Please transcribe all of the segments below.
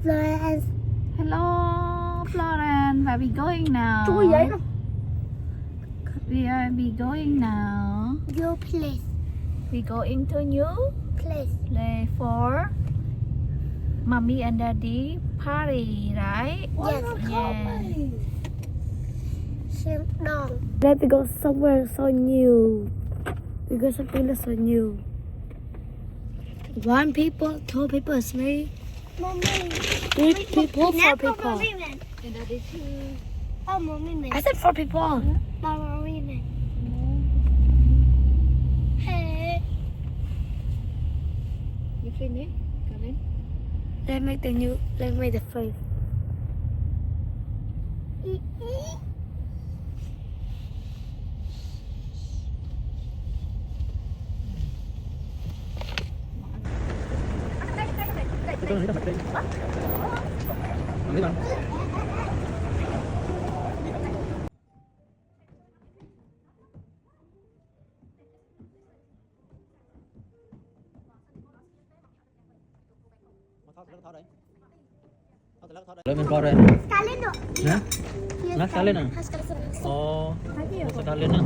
Florence. Hello, Florence. Where we going now? Chui vậy nó. Where are we going now? Your place. We going to new Place. play for mommy and daddy party, right? Yes. Yeah. Xem đòn. Let me go somewhere so new. We go something that's so new. One people, two people, three. Three people, four people. And daddy too. I said four people. Hey. You finish? Come in. Let's make the face. Lên mình coi đây. Sekali no. Hah? Nah, sekali nah. Sekali. Oh, sekali nah.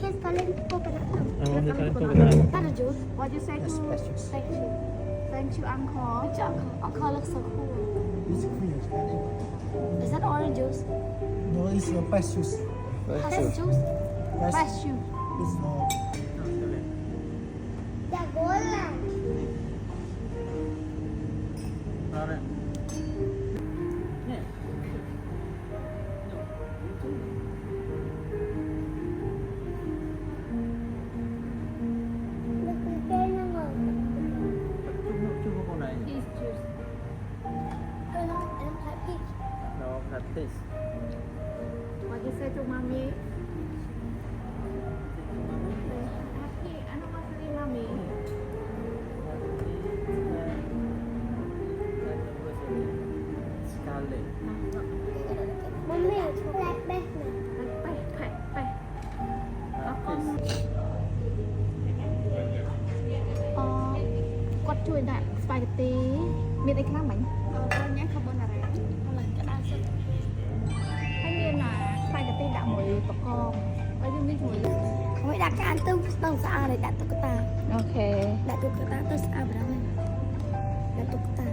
Sekali kau kena. Oh, sekali tu kita. Ada jus. What you say to Thank you. thank you, uncle? Uncle looks so cool. It's green. Is that orange juice? No, it's a best juice. Has juice? Bless you. It's Jagoan. It's juice. What you say to mommy? Happy anniversary, mommy. Sekali. Mommy, black bag nè. Bye.គាត់ជួយដាក់ spaghetti មានអីខ្លះមិញអត់ញ៉ាំ carbonara ហើយក្តារសុទ្ធហើយមានspaghetti ដាក់មួយបកងហើយមានជាមួយ Mới đặt cái ăn tương đồng xã để đặtตุ๊កតា អូខេ đặtตุ๊កតាទៅស្អាតបណ្ដោយđặtตุ๊កតា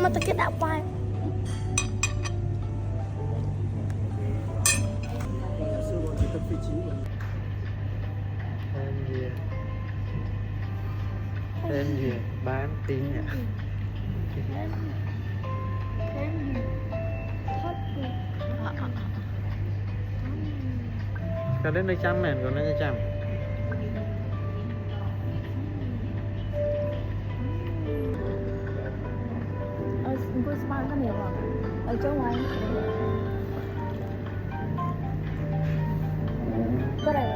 មកតែគេដាក់បាយ Tên gì? Bán tiếng nhỉ? Cái đến đây trăm mền còn đây trăm. Cô smile có nhiều không? Ở chỗ ngoài có đây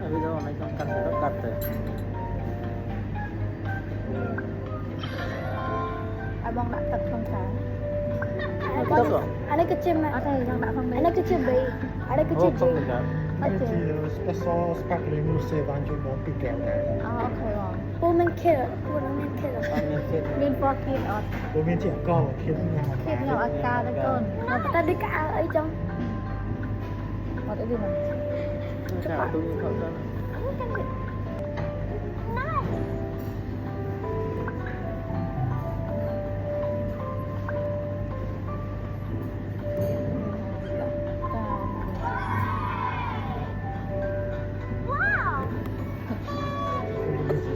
Bây giờ này con cắt sẽ rất cắt rồi. Abang nak tak không cả Tức rồi. ada kecil ở đây đang đã không ada kecil bayi ada kecil Không bayi được cắt. It's special sparkling rose van cho nó bị kẹo này. ok rồi cô mình kêu cô nó mình kêu Ăn lên trên. មាន protein អត់ Bố bên chị có khiến nhà គៀបនៅអាការទៅកូន ta đi cả ấy trong អត់អីទេណា Chào tôi như không sao.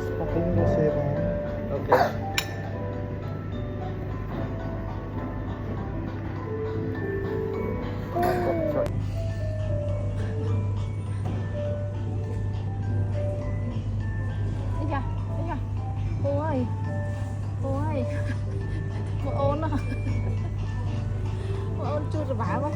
sparkling rose van. Ok. cô ơi cô ôn à cô ôn chưa được bảo quá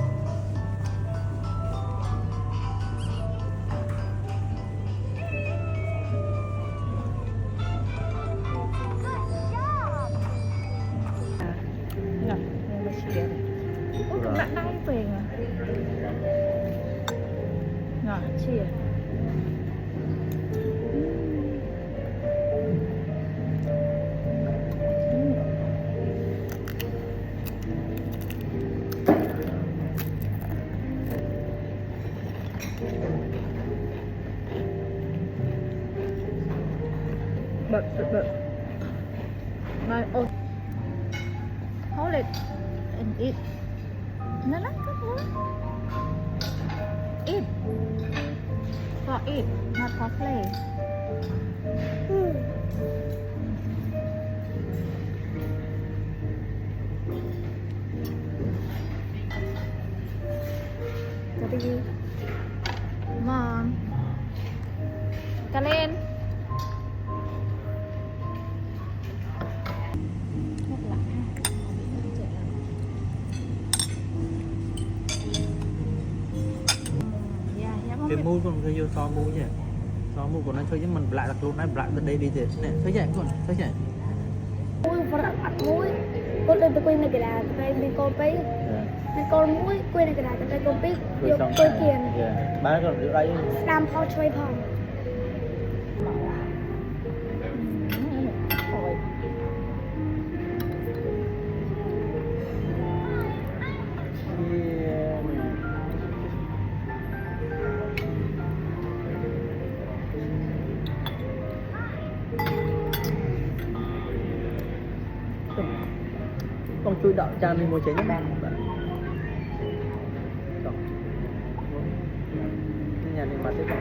Bạn đai về à? Ngọt chìa. Bật. Này, ôi. Hold it and eat. Nó lắm các thứ. Eat. For eat, not for play. Jadi, Mom. Kalian. Cái mũi con cứ vô so mũi vậy. So mũi của nó thôi chứ mình lại đặt luôn này lại bên đây đi thì nè, thấy vậy con, thấy vậy. Mũi phải đặt mũi. Con đừng quên cái đà, tay đi con pi. Nên con mũi quên cái đà, tay con pi. Vô quên kiền. Bán còn ở đây. Làm phao chơi phòng. Con chui đậu chan đi mua chén nhé. Nhà này mà tiếp con.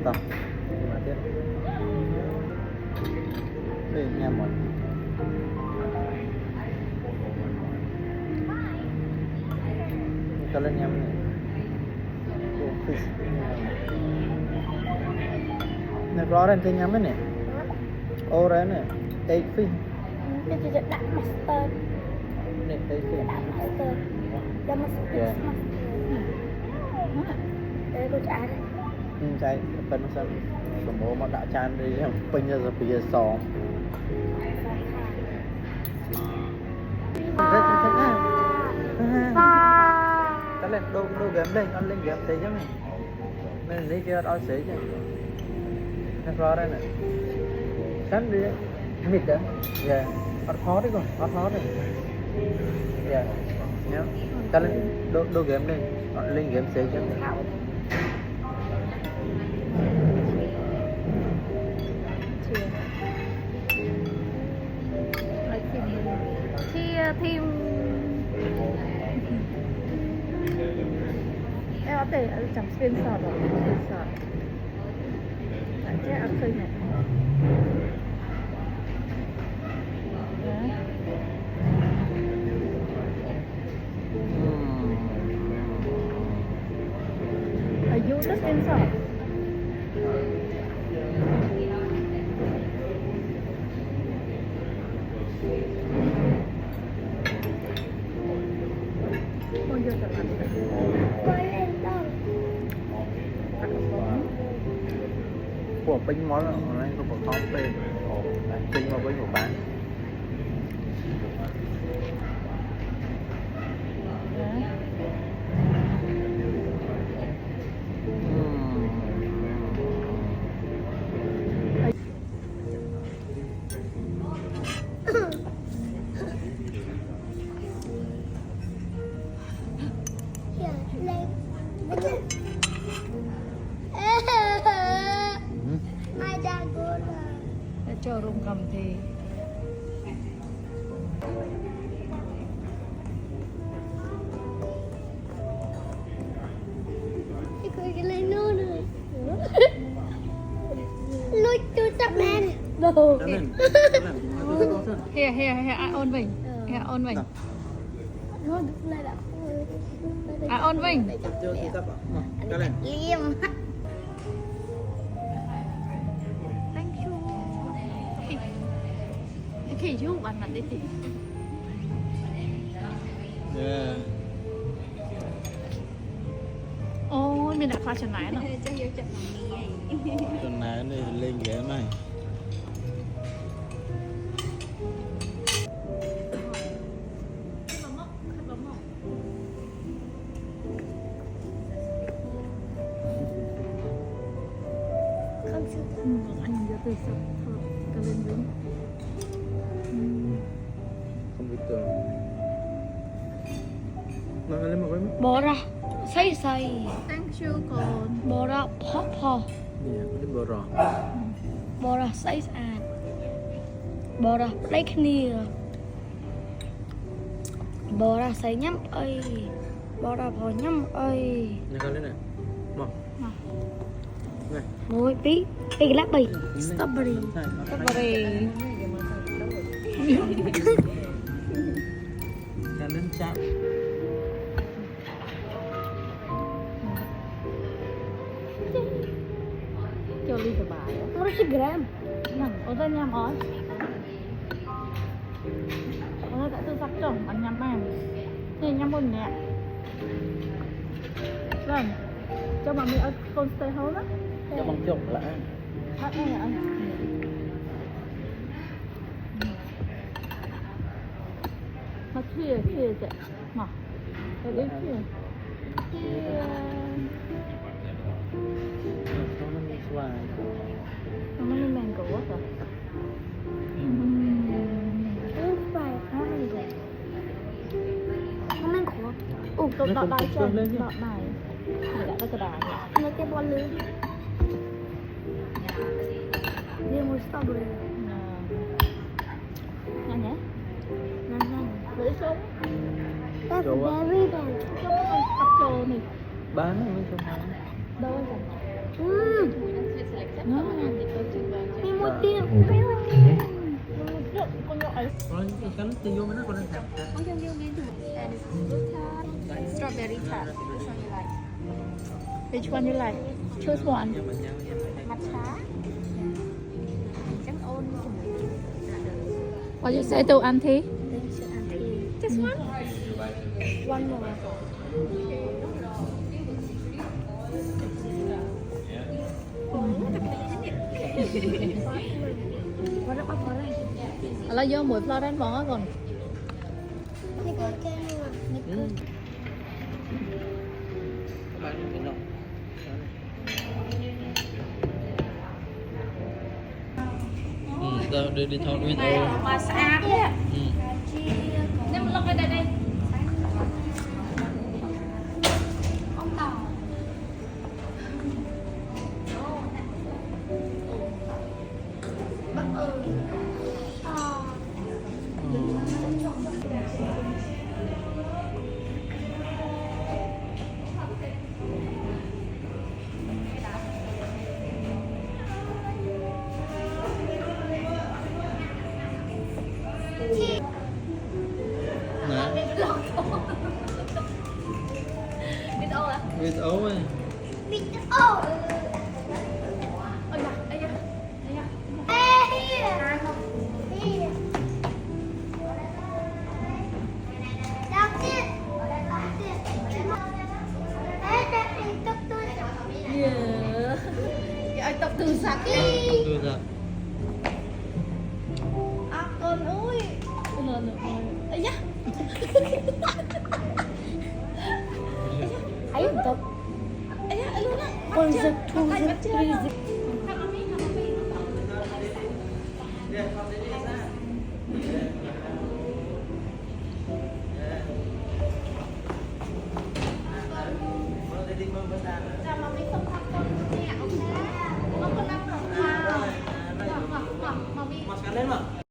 Tập. Mà tiếp. Đây nhà mọi. Cho lên nhâm này. Nè rõ ràng thì nhắm đấy nè. Ô ra nè. Egg fish. Cái chị đặt master. Nè egg fish. Đặt master. Đặt master. Đây cô trả đây. Chạy phần nó sao sầm mồ mà đã chan đi em pin ra rồi bây giờ sò. Cái lên đô game lên ăn lên game thế chứ mày. Mình đi kia đói xế chứ. Nó rõ đây nè. Cắn đi mịt đó. Dạ. Ăn khó đấy con, ăn khó đấy. Dạ. Nhớ. Cái lên đô game lên, lên game xế chứ. Thêm em có thể chẳng xuyên sọt rồi, xuyên sọt lại chết ăn khơi này. Ở dưới rất xuyên sọt. Của bánh món là này có một con bên bánh mà với một bán cho rung cầm thì cái lên luôn rồi. Lôi tôi tập men. Đồ. Hè ôn mình. Hè ôn mình. Nó được lại đã. Ôn mình. Liêm. Khi chú bạn mặt đi thì ôi mình đã pha chân nái rồi. Chân nái này lên ghế này. anh giờ từ sập cả lên đến Komputer. Nói lên một cái mắt. Bỏ ra xây thank you con bỏ ra phó Dạ, cái bờ rò. bỏ ra xây sạch bỏ ra lấy kia bỏ ra xây nhắm ơi bỏ ra phò nhắm ơi Này con lên này. Một. Này. ngồi tí cái lá bì strawberry strawberry Cả lên chạm. cho ly từ bài nó chỉ gram nè ở đây nhầm ơi ở đây đã tôi sắp chồng ăn nhầm em thì nhầm bún nè rồi cho bà mình ở con stay home đó Cho bằng chục lại. hết đây là anh mà kia chạy mà ở đây kia Nó mình xoài. nó mới mang cổ quá rồi không phải nó là gì nó mang khổ tôi đọt đai cho đọt đai để đã cái đài nó cái bò lưới đi mua strawberry nhanh nhé nhanh lưỡi xuống that's Chỗ ạ. very bad cho nó con cặp trồ này Bán nó mới xong bán. đâu rồi nó đi mua tiền con nhỏ ấy Rồi cái cánh thì vô mới nó còn đang thẳng. strawberry tart which one you like choose one matcha what you say to auntie just one one more what about for là do mũi Florence bỏ còn cái này Ừ. Các bạn nhìn thấy không? Tao đi thâu nguyên ô. mà sạch á Ừ. nếu mà lọc ở đây đây Nè. đi đâu ạ With ấu ấy. oh ôi da ây da ây da here that's it yeah ai tập từ sạch Đưa ra. à con ơi lên ây da ấy tập ây da luôn á con giật thu giật three giật Mas kalian mah?